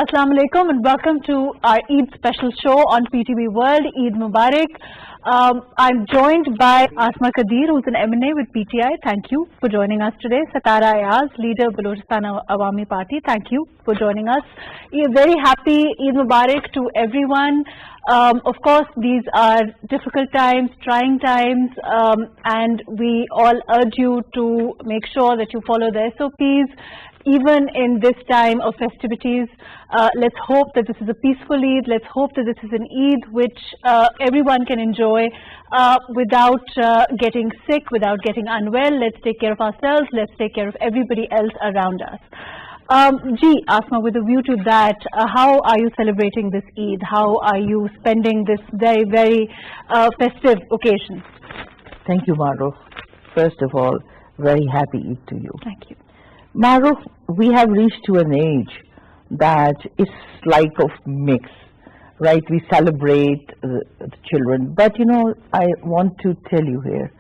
Assalamu alaikum and welcome to our Eid special show on PTV World. Eid Mubarak. I'm joined by Asma Kadir, who's an MNA with PTI. Thank you for joining us today. Satara Ayaz, leader Balochistan Awami Party. Thank you for joining us. Very happy Eid Mubarak to everyone. Of course, these are difficult times, trying times, and we all urge you to make sure that you follow the SOPs. Even in this time of festivities, let's hope that this is a peaceful Eid. Let's hope that this is an Eid which everyone can enjoy without getting sick, without getting unwell. Let's take care of ourselves. Let's take care of everybody else around us. Asma, with a view to that, how are you celebrating this Eid? How are you spending this very, very festive occasion? Thank you, Mahrukh. First of all, very happy Eid to you. Thank you. Mahrukh, we have reached to an age that is like of mix, right? We celebrate the children, but you know, I want to tell you here,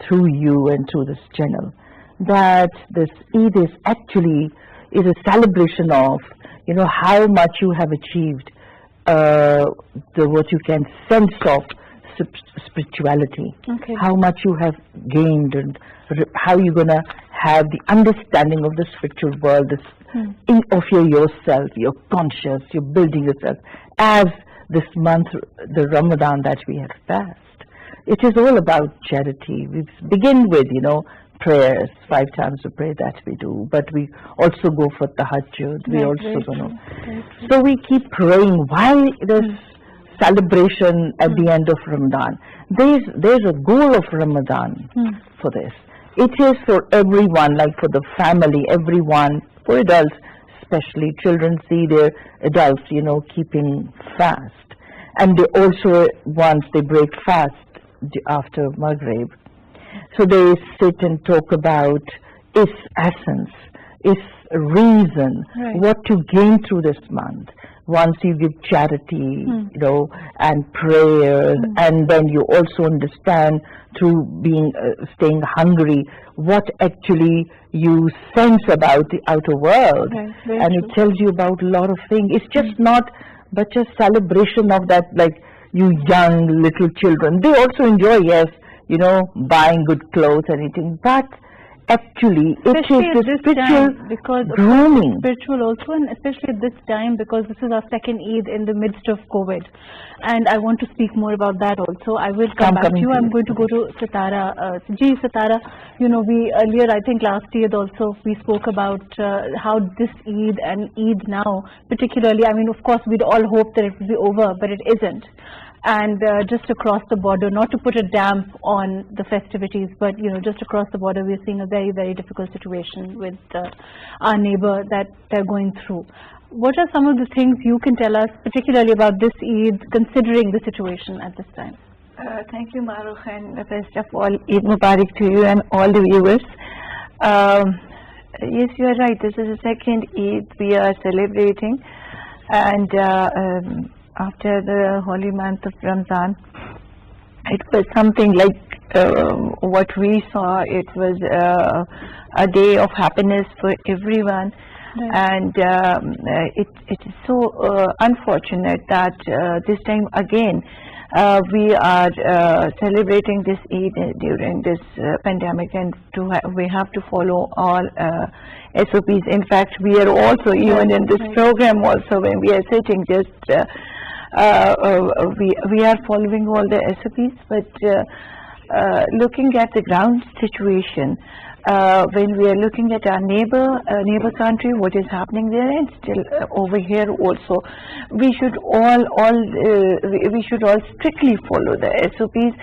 through you and through this channel, that this Eid is actually a celebration of, you know, how much you have achieved, what you can sense of spirituality, okay. How much you have gained, and how you're gonna have the understanding of the spiritual world, of yourself, your conscious, you're building yourself. As this month, the Ramadan that we have passed, it is all about charity. We begin with, you know, prayers, 5 times of prayer that we do, but we also go for tahajjud. We also go. So we keep praying. Why this celebration at the end of Ramadan? There's a goal of Ramadan for this. It is for everyone, like for the family, everyone, for adults, especially children see their adults, you know, keeping fast. And they also, once they break fast after Maghrib, so they sit and talk about its essence, its reason, what to gain through this month. Once you give charity, you know, and prayers, and then you also understand through being staying hungry what actually you sense about the outer world, and it tells you about a lot of things. It's just not but just celebration of that, like you young little children. They also enjoy, yes, you know, buying good clothes and eating, but actually it is the spiritual grooming. Spiritual also, and especially at this time, because this is our second Eid in the midst of COVID, and I want to speak more about that also. I will come back to you. I'm going to go to Satara. Satara, you know, we earlier, I think last Eid also, we spoke about how this Eid and Eid now, particularly, I mean, of course, we'd all hope that it would be over, but it isn't. And just across the border, not to put a damp on the festivities, but you know, just across the border, we're seeing a very, very difficult situation with our neighbor that they're going through. What are some of the things you can tell us, particularly about this Eid, considering the situation at this time? Thank you, Mahrukh, and first of all, Eid Mubarak to you and all the viewers. Yes, you are right. This is the second Eid we are celebrating, and after the holy month of Ramadan, it was something like what we saw. It was a day of happiness for everyone, and it is so unfortunate that this time again we are celebrating this Eid during this pandemic, and we have to follow all SOPs. In fact, we are also, even in this program also, when we are sitting, just we are following all the SOPs, but looking at the ground situation, when we are looking at our neighbor country, what is happening there, and still over here also, we should all strictly follow the SOPs,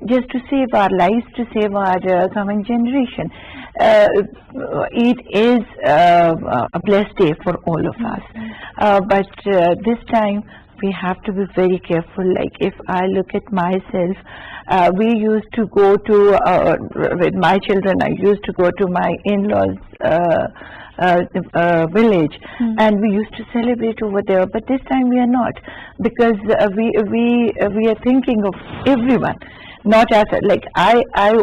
just to save our lives, to save our coming generation. It is a blessed day for all of us, but this time we have to be very careful. Like if I look at myself, we used to go to, with my children, I used to go to my in-laws village, and we used to celebrate over there, but this time we are not, because we are thinking of everyone, not as like I am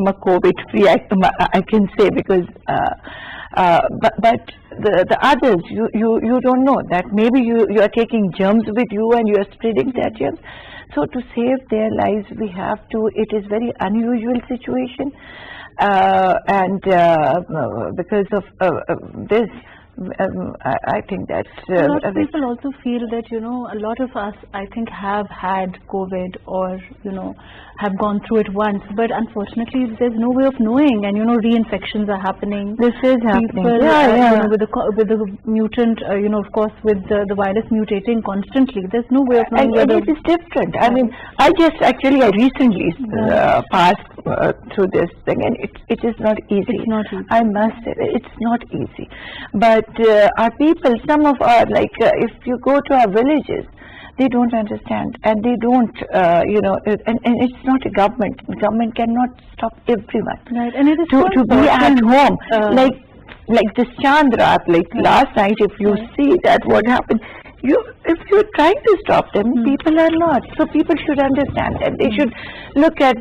a COVID free, I can say, because But the others, you don't know that maybe you are taking germs with you and you are spreading their germs. So to save their lives, we have to. It is very unusual situation, and because of this. I think that's a lot of people also feel that, you know, a lot of us, I think, have had COVID or, you know, have gone through it once, but unfortunately there's no way of knowing, and, you know, reinfections are happening. This is happening. People, you know, with the mutant, you know, of course, with the virus mutating constantly, there's no way of knowing whether... And it is different. I mean, I recently passed through this thing, and it is not easy. It's not easy. I must say, it's not easy. But our people, some of our, like, if you go to our villages, they don't understand, and they don't, you know, and it's not a government. The government cannot stop everyone. Right, and it is to be at home, like this Chand Raat, like last night. If you see that what happened, if you're trying to stop them, people are not. So people should understand that. They should look at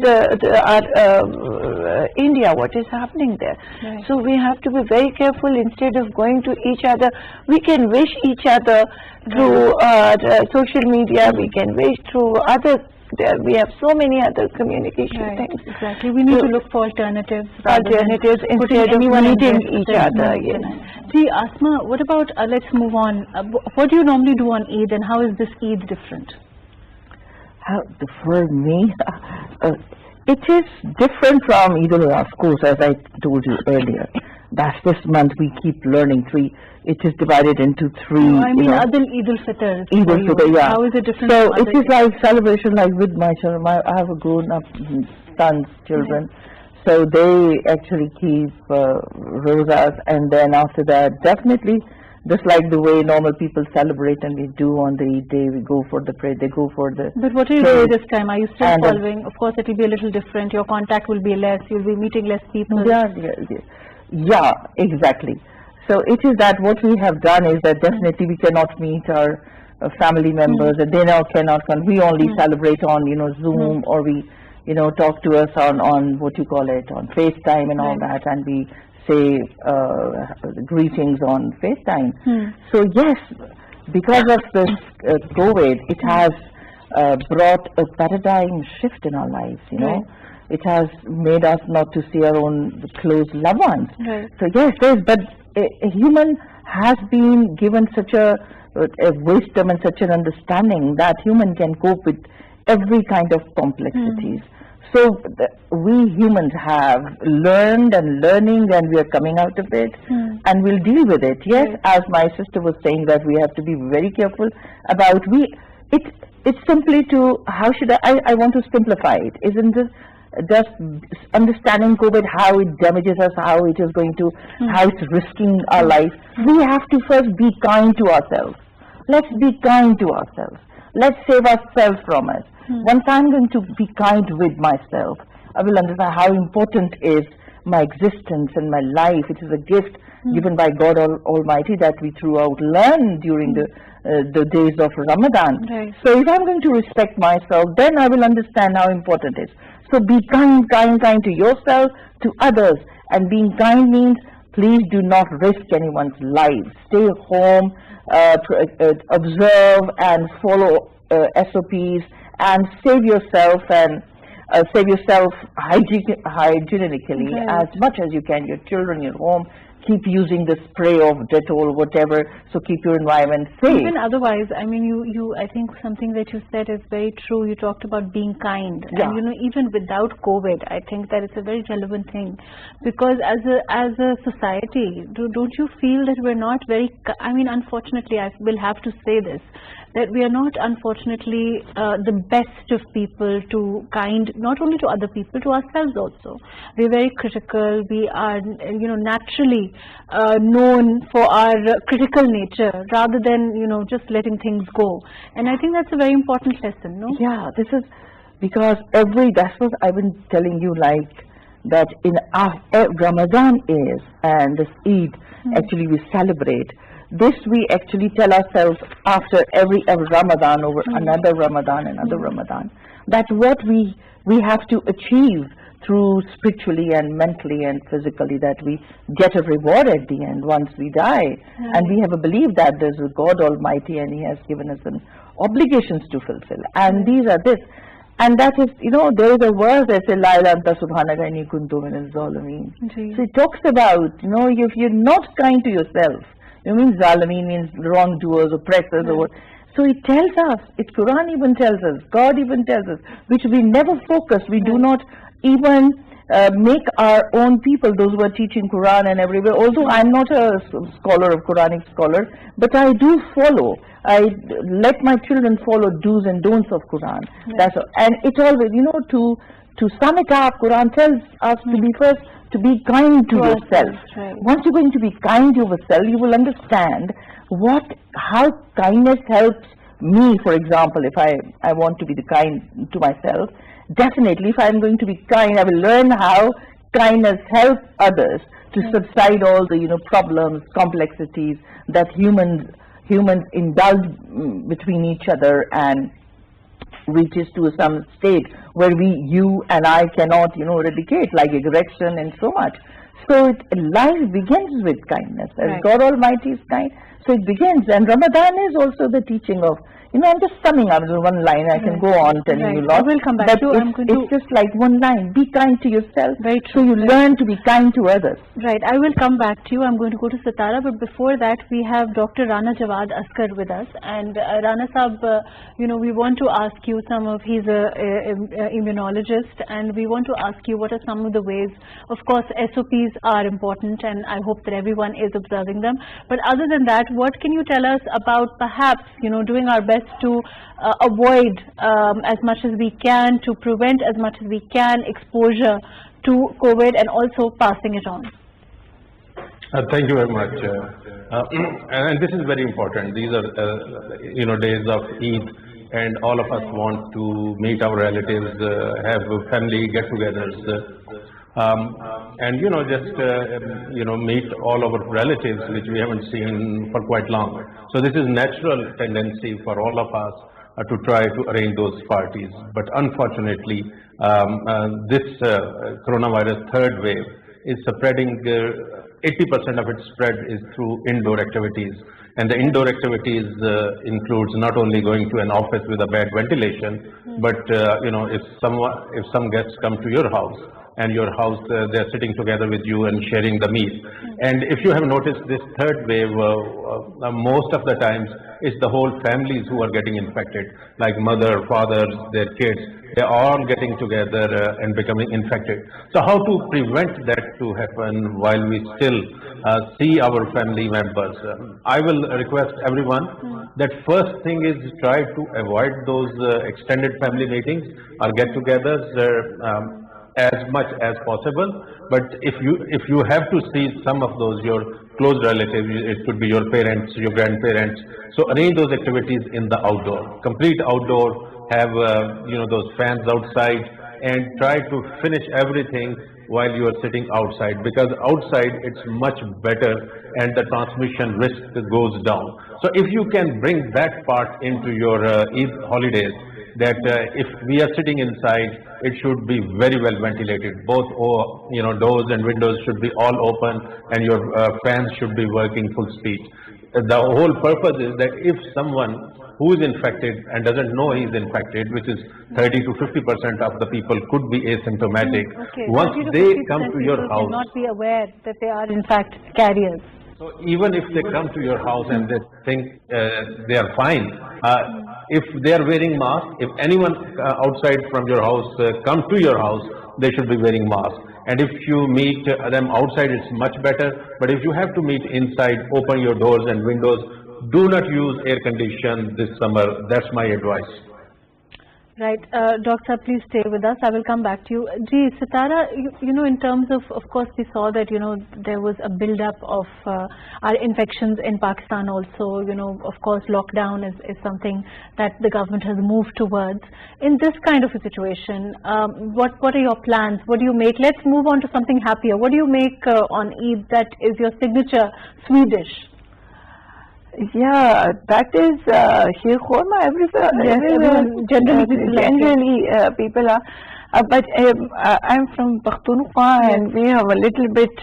India, what is happening there. Right. So we have to be very careful. Instead of going to each other, we can wish each other through the social media. We can wish through other. We have so many other communication things. Exactly. We need to look for alternatives. Instead of meeting each other. Yes. See, Asma, what about, let's move on. What do you normally do on Eid, and how is this Eid different? For me, it is different from Eid al-Adha, of course, as I told you earlier. That's this month we keep learning it is divided into three. No, I mean, Eid al-Fitr. Eid al-Fitr, yeah. How is it different? So it is like celebration, like with my children. I have a grown-up son's children. So they actually keep rosas, and then after that, definitely, just like the way normal people celebrate and we do on the Eid day, we go for the prayer, they go for the... But what are you doing this time? Are you still following? Of course, it will be a little different. Your contact will be less. You'll be meeting less people. Yeah, exactly. So it is that what we have done is that definitely we cannot meet our family members, and they now cannot come. We only celebrate on, you know, Zoom, or we, you know, talk to us on what you call it, on FaceTime and all that, and we say greetings on FaceTime. So yes, because of this COVID, it has brought a paradigm shift in our lives, you know. It has made us not to see our own close loved ones. So yes, but a human has been given such a wisdom and such an understanding that human can cope with every kind of complexities. So we humans have learned and learning, and we are coming out of it, and we'll deal with it. Yes, as my sister was saying, that we have to be very careful about it's simply to, how should I want to simplify it. Isn't this just understanding COVID, how it damages us, how it is going to, how it's risking our life? We have to first be kind to ourselves. Let's be kind to ourselves. Let's save ourselves from it. Once I'm going to be kind with myself, I will understand how important is my existence and my life. It is a gift given by God Almighty that we throughout learn during the days of Ramadan. So if I'm going to respect myself, then I will understand how important it is. So be kind to yourself, to others. And being kind means please do not risk anyone's life. Stay home, observe and follow SOPs, and save yourself hygienically as much as you can. Your children, your home, keep using the spray of Dettol, whatever, so keep your environment safe. Even otherwise, I mean, I think something that you said is very true. You talked about being kind. And, you know, even without COVID, I think that it's a very relevant thing. Because as a society, don't you feel that we're not very, I mean, unfortunately, I will have to say this, that we are not, unfortunately, the best of people to kind, not only to other people, to ourselves also. We're very critical. We are, you know, naturally known for our critical nature rather than, you know, just letting things go. And I think that's a very important lesson, no? Yeah, this is because that's what I've been telling you, like that in Ramadan is, and this Eid, actually we celebrate. This we actually tell ourselves after every Ramadan, over another Ramadan, that what we have to achieve through spiritually and mentally and physically, that we get a reward at the end once we die. And we have a belief that there's a God Almighty and He has given us an obligations to fulfill. And these are this. And that is, there is a verse that says, La ilaha anta subhanaka inni kuntu minaz zalimin. So it talks about, if you're not kind to yourself, zalimeen means wrongdoers, oppressors, or what. So it tells us, Quran even tells us, God even tells us, which we never focus, we do not even make our own people, those who are teaching Quran and everywhere. Although I'm not a scholar of Quranic scholar, but I do follow. I let my children follow do's and don'ts of Quran. That's all. And it always, to sum it up, Quran tells us to be first, to be kind to yourself. Once you're going to be kind to yourself, you will understand how kindness helps me. For example, if I want to be kind to myself, definitely if I'm going to be kind, I will learn how kindness helps others to subside all the problems, complexities that humans indulge between each other, and reaches to some state where you and I cannot eradicate, like aggression and so much. So life begins with kindness, as God Almighty is kind. So it begins, and Ramadan is also the teaching of, I'm just summing up one line. I can go on telling you a lot. I will come back to it's just like one line. Be kind to yourself. Very So true. you learn to be kind to others. Right. I will come back to you. I'm going to go to Sitara, but before that, we have Dr. Rana Jawad Askar with us. And Rana Saab, we want to ask you he's an immunologist, and we want to ask you what are some of the ways. Of course, SOPs are important, and I hope that everyone is observing them. But other than that, what can you tell us about perhaps, doing our best to avoid as much as we can, to prevent as much as we can exposure to COVID and also passing it on? Thank you very much. And this is very important. These are, days of Eid, and all of us want to meet our relatives, have family get-togethers, and meet all our relatives which we haven't seen for quite long. So this is natural tendency for all of us to try to arrange those parties. But unfortunately, this coronavirus third wave is spreading. 80% of its spread is through indoor activities, and the indoor activities includes not only going to an office with a bad ventilation, but if some guests come to your house, and your house, they're sitting together with you and sharing the meal. And if you have noticed, this third wave, most of the times, it's the whole families who are getting infected, like mother, fathers, their kids. They're all getting together and becoming infected. So how to prevent that to happen while we still see our family members? I will request everyone that first thing is try to avoid those extended family meetings or get-togethers as much as possible. But if you have to see some of those, your close relatives, it could be your parents, your grandparents, so arrange those activities in the outdoor, complete outdoor, have those fans outside, and try to finish everything while you are sitting outside, because outside it's much better and the transmission risk goes down. So if you can bring that part into your Eid holidays, that if we are sitting inside, it should be very well ventilated. Both doors and windows should be all open, and your fans should be working full speed. The whole purpose is that if someone who is infected and doesn't know he is infected, which is 30 to 50% of the people could be asymptomatic, once they come to your house, not be aware that they are in fact carriers. So even if they come to your house and they think they are fine, if they are wearing mask, if anyone outside from your house come to your house, they should be wearing mask. And if you meet them outside, it's much better. But if you have to meet inside, open your doors and windows. Do not use air condition this summer. That's my advice. Right. Doctor, please stay with us. I will come back to you. Sitara, in terms of course, we saw that, there was a build-up of our infections in Pakistan also. Of course, lockdown is something that the government has moved towards. In this kind of a situation, what are your plans? What do you make? Let's move on to something happier. What do you make on Eid that is your signature sweet dish? Yeah, that is sheer khorma. Everywhere, generally people are. But I'm from Pakhtunkhwa, and we have a little bit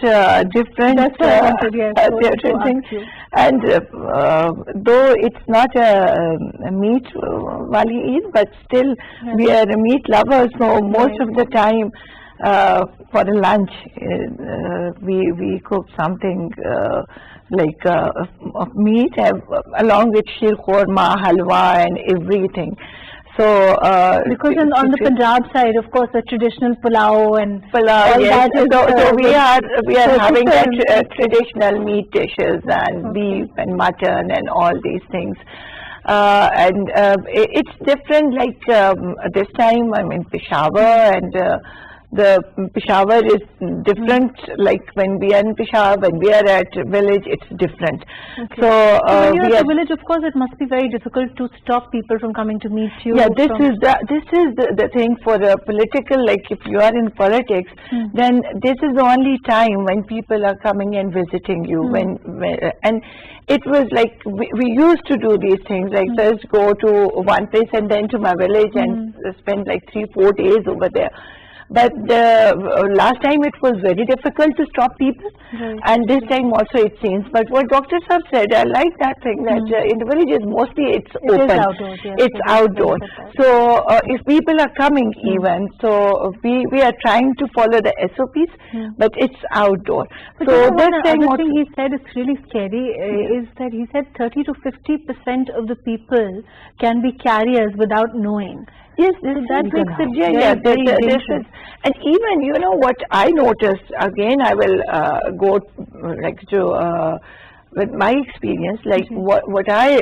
different, That's what I wanted, yes, different to thing. ask you. And though it's not a meat wali Eid, but still we are meat lovers. So most of the time, for the lunch, we cook something like of meat along with sheer korma, halwa, and everything. So because on the Punjab side, of course, the traditional pulao and pulao, all yes. that is, So we are having that different. traditional meat dishes and beef and mutton and all these things. And it's different. Like this time I'm in Peshawar, and the Peshawar is different. Like when we are in Peshawar, when we are at village, it's different. Okay. So when you're we at are, the village, of course, it must be very difficult to stop people from coming to meet you. yeah, this is the thing for the political. Like if you are in politics, then this is the only time when people are coming and visiting you. When and it was like we used to do these things. Like first go to one place and then to my village and spend like 3-4 days over there. But last time it was very difficult to stop people, and this time also it seems. But what doctors have said, I like that thing, that in the villages mostly it's open. Is outdoors, yes, it's outdoor. So if people are coming even, so we are trying to follow the SOPs, but it's outdoor. But So you know, this one time other thing he said is really scary, is that he said 30 to 50% of the people can be carriers without knowing. yes, that makes it very this dangerous. is, and even you know what I noticed again. I will go like to with my experience, like what I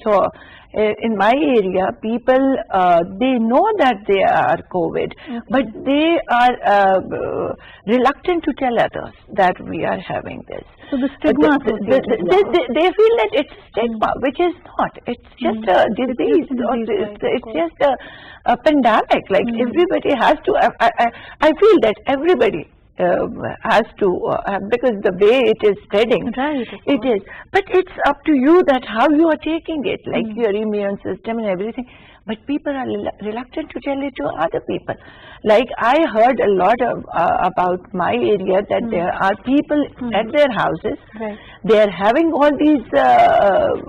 saw in my area. People they know that they are COVID, but they are reluctant to tell others that we are having this. So the stigma they feel that it's stigma, which is not. It's just a disease. It's just a pandemic. Like everybody has to. I feel that everybody has to because the way it is spreading, it is. But it's up to you that how you are taking it, like your immune system and everything. But people are reluctant to tell it to other people. Like I heard a lot of about my area that there are people at their houses. They are having all these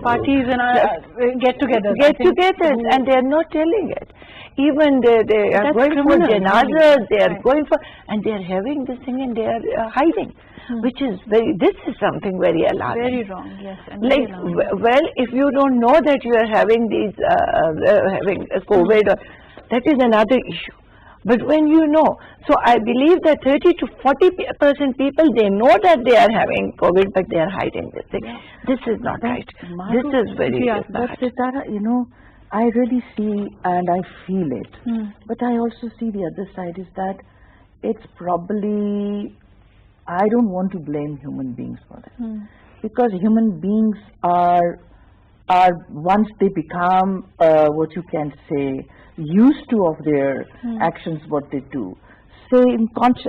parties and get-togethers, and they are not telling it. Even they are going for janazas, they are going for, and they are having this thing and they are hiding, which is this is something very alarming. Very wrong, yes. Like, well, if you don't know that you are having these, having COVID, that is another issue. But when you know, so I believe that 30 to 40% people, they know that they are having COVID, but they are hiding this thing. This is not right. This is very bad. But Sitara, you know, I really see and I feel it. But I also see the other side is that it's probably, I don't want to blame human beings for that. Because human beings are once they become, what you can say, used to of their actions, what they do, say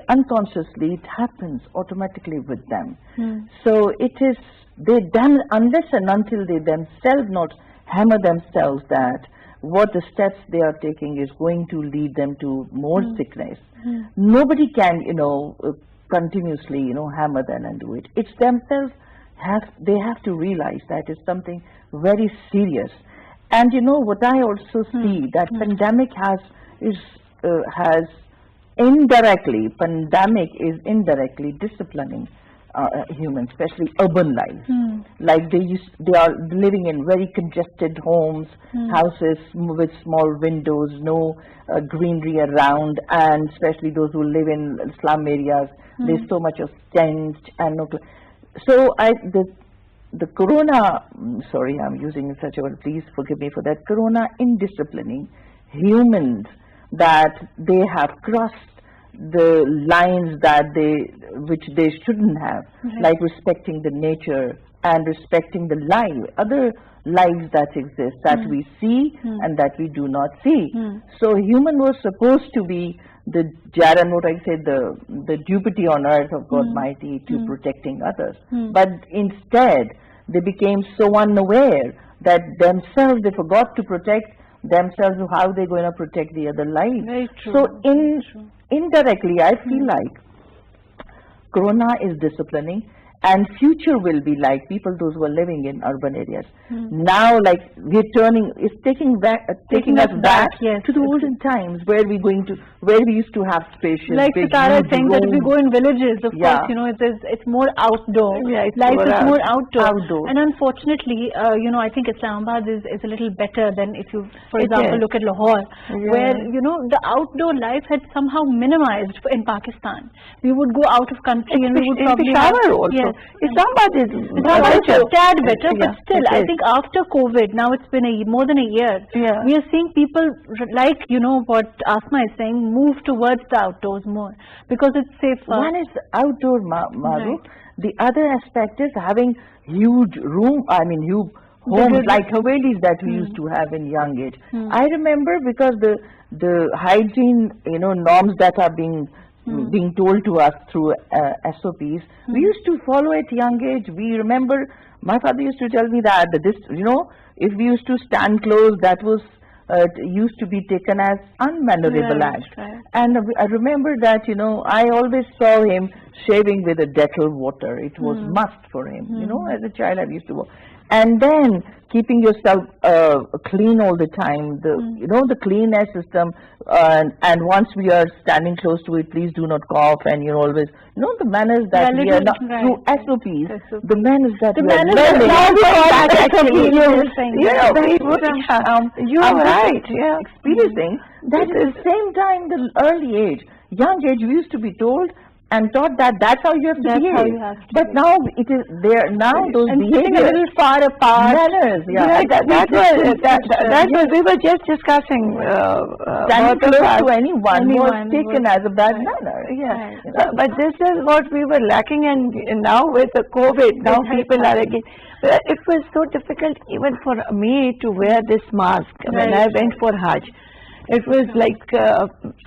unconsciously, it happens automatically with them. So it is, they then, unless and until they themselves not hammer themselves that what the steps they are taking is going to lead them to more sickness, nobody can, you know, continuously, you know, hammer them and do it. It's themselves, they have to realize that it's something very serious. And you know what I also see, that pandemic has indirectly, pandemic is indirectly disciplining humans, especially urban life. Like they are living in very congested homes, houses with small windows, no greenery around, and especially those who live in slum areas, there's so much of stench and no. So the corona, sorry, I'm using such a word, please forgive me for that, corona indisciplining humans, that they have crossed the lines that which they shouldn't have, like respecting the nature and respecting the other lives that exist, that we see and that we do not see. So human was supposed to be the Jaran, what I said, the duty on earth of God Mighty to protecting others. But instead, they became so unaware that themselves they forgot to protect themselves, how they're going to protect the other life. Very true. So Very true. indirectly, I feel like Corona is disciplining, and future will be like people those who are living in urban areas. Now, like we're it's taking us back yes, to the olden times where we used to have spacious, like big, Sitara is huge saying that if we rooms. go in villages, of Yeah. course, it's more outdoor. Yeah, it's Life more is more outdoor. Outdoor. And unfortunately, I think Islamabad is a little better than if you, for It example, is. look at Lahore, Yeah. where, the outdoor life had somehow minimized in Pakistan. We would go out of country and we would in probably have, Peshawar also. yes. Islamabad is Islamabad is a tad better, but Yeah, still, it I is. think after COVID, now it's been more than a year, Yeah. we are seeing people like, what Asma is saying, move towards the outdoors more because it's safer. One is outdoor, Mahrukh. The other aspect is having huge huge homes like Havelis that we used to have in young age. I remember because the hygiene, norms that are being told to us through SOPs, we used to follow at young age. We remember my father used to tell me that if we used to stand close, that was used to be taken as unmannerable Right, act. right. And I remember that, I always saw him shaving with a Dettol water. It was must for him. As a child I used to walk. And then keeping yourself clean all the time, the cleanness system, and once we are standing close to it, please do not cough, and you're always, the manners that we are not, through SOPs, the manners that we are learning. now we all That actually, you're right, yeah. experiencing that at the same time, the early age, young age, we used to be told and taught that that's how you have to behave. how you have to but now it is there. Now those and sitting a behaviors, little far apart. manners, That was we were just discussing standing both of close us. to anyone was taken as a bad Right. manner. Yeah, but this is what we were lacking, and now with the COVID, now people are again. It was so difficult even for me to wear this mask when I went for Hajj. It was like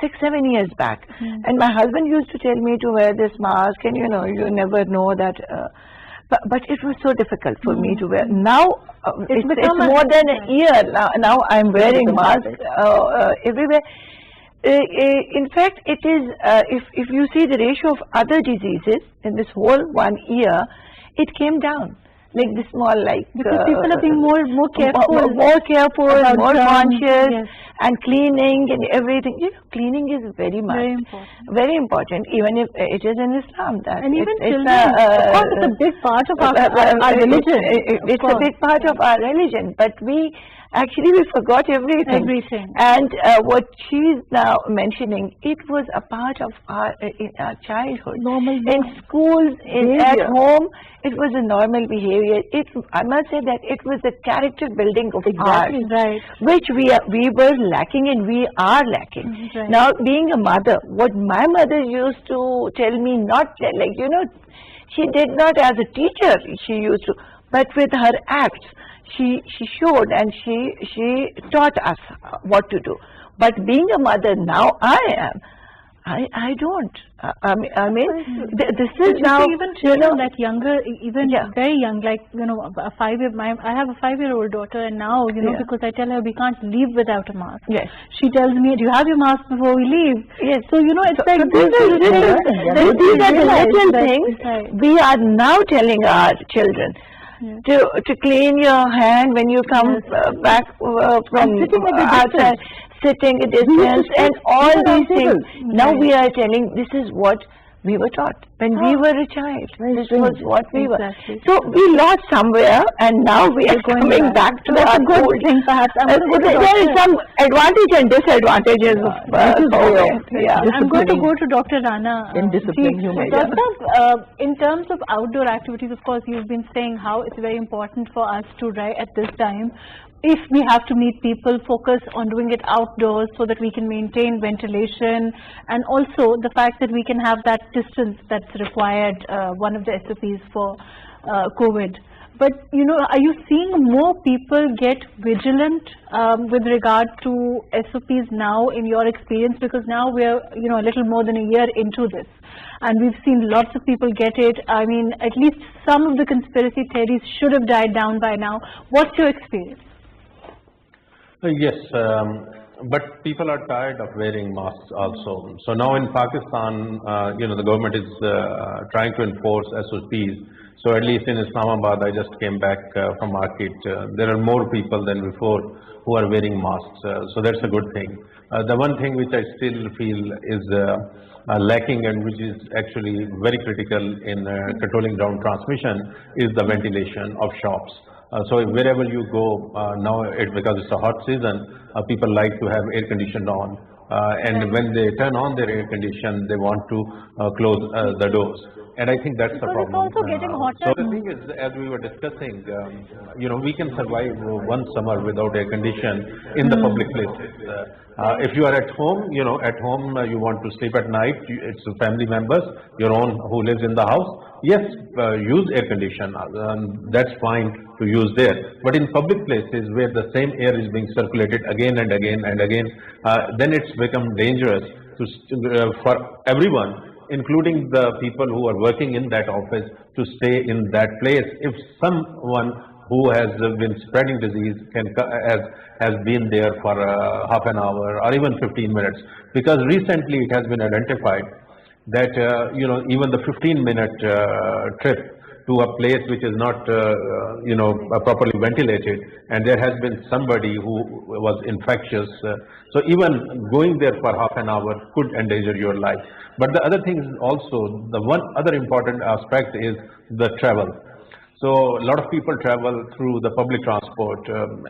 6-7 years back, and my husband used to tell me to wear this mask, and you never know that. But it was so difficult for me to wear. Now it's more than a year. Now I'm wearing mask everywhere. In fact, it is if you see the ratio of other diseases in this whole 1 year, it came down. Like the small, Because people are being more careful, more conscious, yes. and cleaning and everything. Cleaning is very much Very important. very important, even if it is in Islam. That And even it's children, of course, it's a big part of our religion. It's a big part of our religion, but we forgot everything. Everything. And what she's now mentioning, it was a part of in our childhood. Normal in schools, at home, it was a normal behavior. I must say that it was a character building of ours, Right. which we were lacking, and we are lacking. Right. Now, being a mother, what my mother used to tell me, she did not as a teacher, she used to, but with her acts, she showed and she taught us what to do. But being a mother now, I don't. I mean, this is now, even children that younger, even very young, like a 5-year. I have a 5-year-old daughter, and now because I tell her we can't leave without a mask. Yes. She tells me, "Do you have your mask before we leave?" Yes. So it's like these are the little things we are now telling our children. To clean your hand when you come back from outside, sitting a distance, and all these things. Now we are telling, this is what we were taught when we were a child. This was what we were. So we lost somewhere, and now we are coming back to our good old thing, perhaps. there is some advantage and disadvantages of I'm going to go to Dr. Rana. In discipline, Doctor, in terms of outdoor activities, of course, you've been saying how it's very important for us to, at this time, if we have to meet people, focus on doing it outdoors so that we can maintain ventilation, and also the fact that we can have that distance that's required, one of the SOPs for COVID. But, are you seeing more people get vigilant with regard to SOPs now in your experience? Because now we're, a little more than a year into this, and we've seen lots of people get it. I mean, at least some of the conspiracy theories should have died down by now. What's your experience? Yes, but people are tired of wearing masks also. So now in Pakistan, the government is trying to enforce SOPs. So at least in Islamabad, I just came back from market. There are more people than before who are wearing masks. So that's a good thing. The one thing which I still feel is lacking and which is actually very critical in controlling down transmission is the ventilation of shops. So wherever you go now, because it's a hot season, people like to have air conditioned on. And when they turn on their air condition, they want to close the doors. And I think that's the Because it's problem. also getting hotter. So the thing is, as we were discussing, we can survive one summer without air condition in the public places. If you are at home, at home you want to sleep at night, it's family members, your own who lives in the house. Yes, use air condition. That's fine to use there. But in public places where the same air is being circulated again and again and again, then it's become dangerous for everyone, including the people who are working in that office, to stay in that place. If someone who has been spreading disease has been there for half an hour or even 15 minutes, because recently it has been identified that even the 15-minute trip to a place which is not properly ventilated, and there has been somebody who was infectious. So even going there for half an hour could endanger your life. But the other thing is also, the one other important aspect is the travel. So a lot of people travel through the public transport,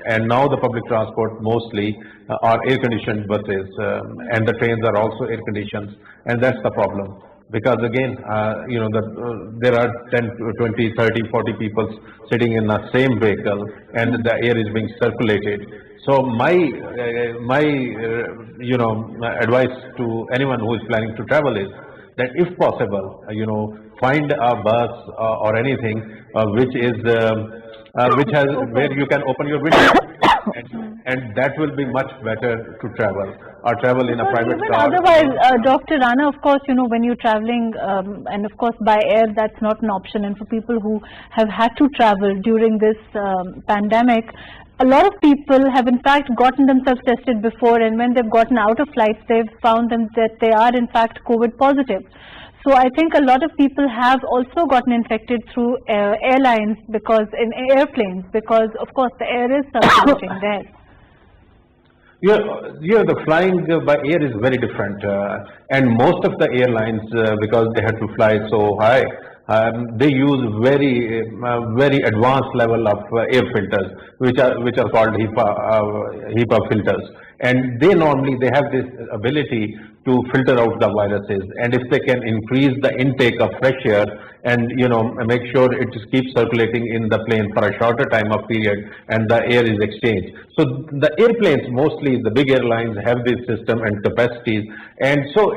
and now the public transport mostly are air-conditioned buses, and the trains are also air-conditioned, and that's the problem. Because again, there are 10, 20, 30, 40 people sitting in the same vehicle, and the air is being circulated. So my advice to anyone who is planning to travel is that if possible, find a bus or anything which has where you can open your window, and that will be much better to travel, or travel in a private Even car. otherwise, Dr. Rana, of course, when you're traveling, and of course by air, that's not an option. And for people who have had to travel during this pandemic, a lot of people have in fact gotten themselves tested before, and when they've gotten out of flights, they've found that they are in fact COVID positive. So I think a lot of people have also gotten infected through airlines, because in airplanes, because of course the air is circulating there. Yeah, the flying by air is very different, and most of the airlines, because they have to fly so high, they use very advanced level of air filters, which are called HEPA filters, and they have this ability to filter out the viruses. And if they can increase the intake of fresh air and make sure it just keeps circulating in the plane for a shorter time of period, and the air is exchanged. So the airplanes, mostly the big airlines, have this system and capacities. And so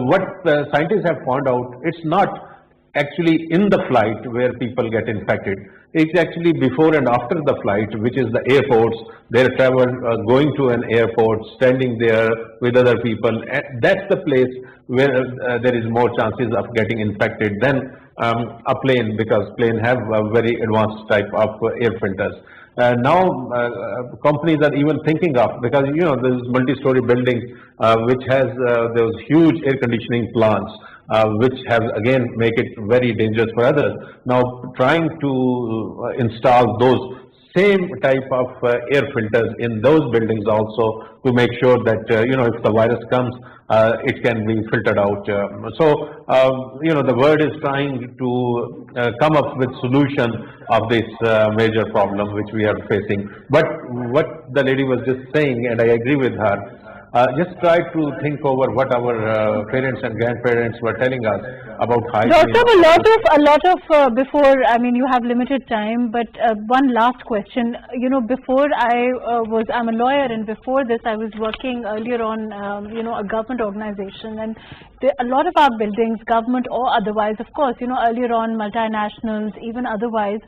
what the scientists have found out, it's not actually in the flight where people get infected. It's actually before and after the flight, which is the airports, their travel, going to an airport, standing there with other people. And that's the place where there is more chances of getting infected than a plane, because plane have a very advanced type of air filters. Now companies are even thinking of, because there's multi-story buildings which has those huge air conditioning plants, which have again make it very dangerous for others. Now trying to install those same type of air filters in those buildings also, to make sure that if the virus comes, it can be filtered out. The world is trying to come up with solution of this major problem which we are facing. But what the lady was just saying, and I agree with her, just try to think over what our parents and grandparents were telling us about hygiene. Doctor, a lot of before, I mean, you have limited time, but one last question. Before I'm a lawyer, and before this I was working earlier on, a government organization, and a lot of our buildings, government or otherwise, of course, earlier on multinationals, even otherwise,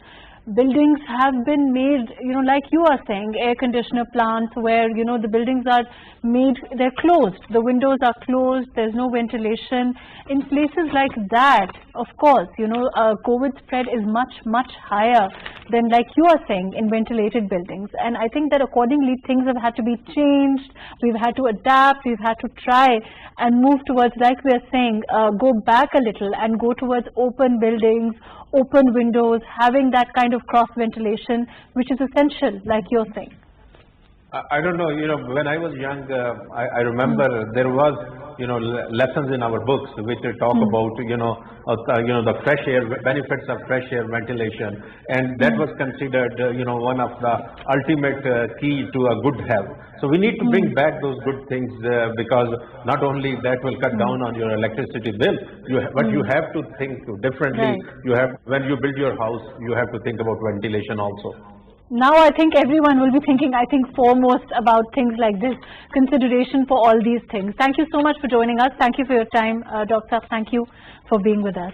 buildings have been made, like you are saying, air conditioner plants where, the buildings are made, they're closed, the windows are closed, there's no ventilation. In places like that, of course, COVID spread is much, much higher than, like you are saying, in ventilated buildings. And I think that accordingly things have had to be changed, we've had to adapt, we've had to try and move towards, like we are saying, go back a little and go towards open buildings, open windows, having that kind of cross ventilation, which is essential, like you're saying. I don't know, when I was young, I remember there was, lessons in our books which talk about, the fresh air, benefits of fresh air ventilation, and that was considered, one of the ultimate key to a good health. So we need to bring back those good things because not only that will cut down on your electricity bill, but you have to think differently. Right. When you build your house, you have to think about ventilation also. Now I think everyone will be thinking, foremost about things like this, consideration for all these things. Thank you so much for joining us. Thank you for your time, Dr. Thank you for being with us.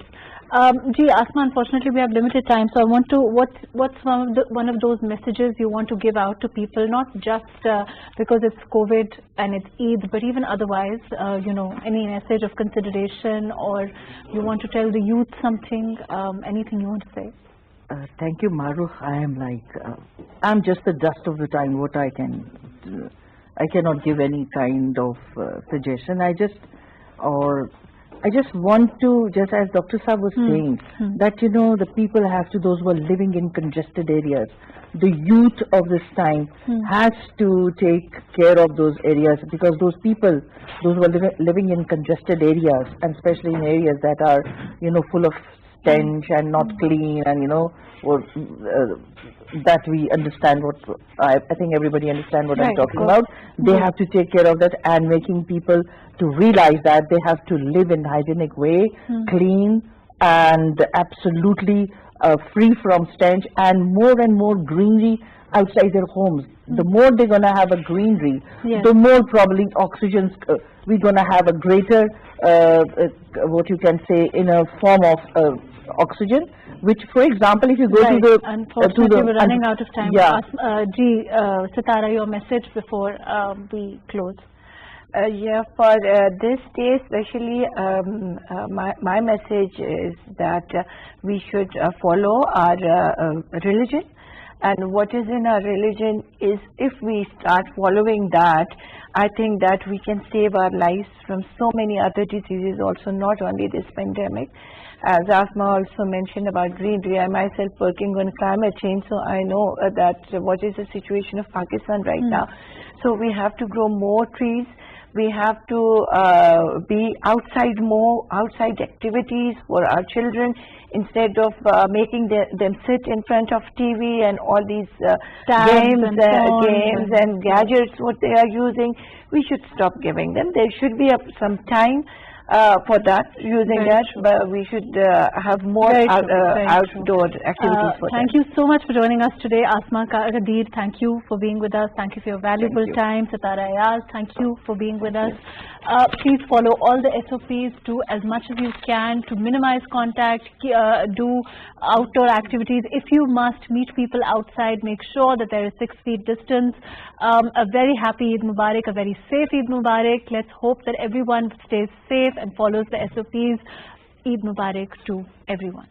Asma, unfortunately we have limited time, so I want to, what's one of those messages you want to give out to people, not just because it's COVID and it's Eid, but even otherwise, any message of consideration, or you want to tell the youth something, anything you want to say? Thank you, Mahrukh. I'm just the dust of the time. I cannot give any kind of suggestion. I just want to, just as Dr. Saab was saying, that the people those who are living in congested areas, the youth of this time has to take care of those areas, because those people, those who are living in congested areas, and especially in areas that are full of stench and not clean, and that we understand what I think everybody understand what I'm talking about. They have to take care of that, and making people to realize that they have to live in hygienic way, clean and absolutely free from stench, and more greenery outside their homes. The more they're going to have a greenery, the more probably oxygen, we're going to have a greater, what you can say, in a form of oxygen, which, for example, if you go to the... Unfortunately, we're running out of time. Sitara, your message before we close. For this day especially, my message is that we should follow our religion, and what is in our religion is, if we start following that, I think that we can save our lives from so many other diseases also, not only this pandemic. As Asma also mentioned about greenery, I myself working on climate change, so I know that what is the situation of Pakistan right now. So we have to grow more trees. We have to be outside more, outside activities for our children, instead of making them sit in front of TV and all these games and gadgets what they are using. We should stop giving them. There should be some time for that, using that, but we should have more outdoor activities for Thank you so much for joining us today. Asma Kadir, thank you for being with us. Thank you for your valuable time. Sitara Ayaz, thank you for being with us. Please follow all the SOPs, do as much as you can to minimize contact, do outdoor activities. If you must meet people outside, make sure that there is 6 feet distance. A very happy Eid Mubarak, a very safe Eid Mubarak. Let's hope that everyone stays safe and follows the SOPs. Eid Mubarak to everyone.